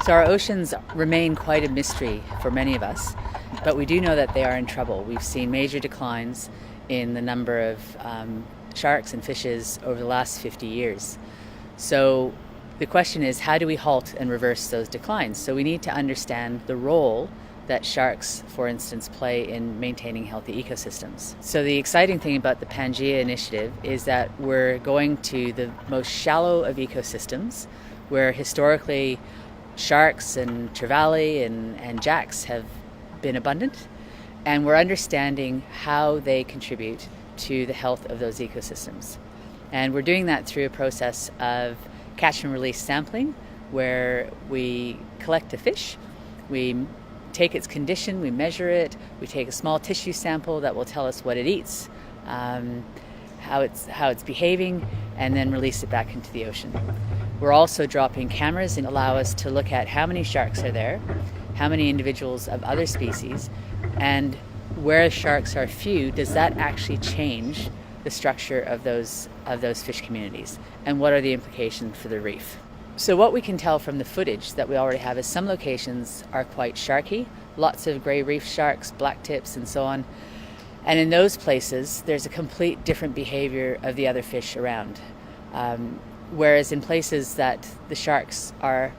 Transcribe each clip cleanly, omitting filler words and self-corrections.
So our oceans remain quite a mystery for many of us, but we do know that they are in trouble. We've seen major declines in the number of sharks and fishes over the last 50 years. So the question is, how do we halt and reverse those declines? So we need to understand the role that sharks, for instance, play in maintaining healthy ecosystems. So the exciting thing about the Pangea initiative is that we're going to the most shallow of ecosystems, where historically sharks and trevally and jacks have been abundant, and we're understanding how they contribute to the health of those ecosystems. And we're doing that through a process of catch and release sampling, where we collect a fish, we take its condition, we measure it, we take a small tissue sample that will tell us what it eats, how it's behaving, and then release it back into the ocean. We're also dropping cameras and allow us to look at how many sharks are there, how many individuals of other species, and where sharks are few, does that actually change the structure of those fish communities, and what are the implications for the reef? So what we can tell from the footage that we already have is some locations are quite sharky, lots of grey reef sharks, black tips, and so on. And in those places, there's a complete different behavior of the other fish around. Whereas in places that the sharks are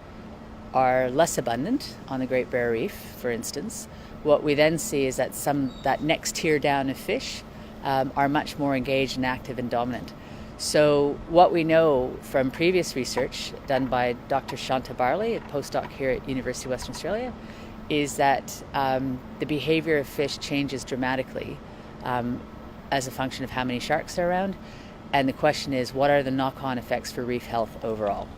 less abundant, on the Great Barrier Reef, for instance, what we then see is that that next tier down of fish are much more engaged and active and dominant. So what we know from previous research done by Dr. Shanta Barley, a postdoc here at University of Western Australia, is that the behavior of fish changes dramatically as a function of how many sharks are around. And the question is, what are the knock-on effects for reef health overall?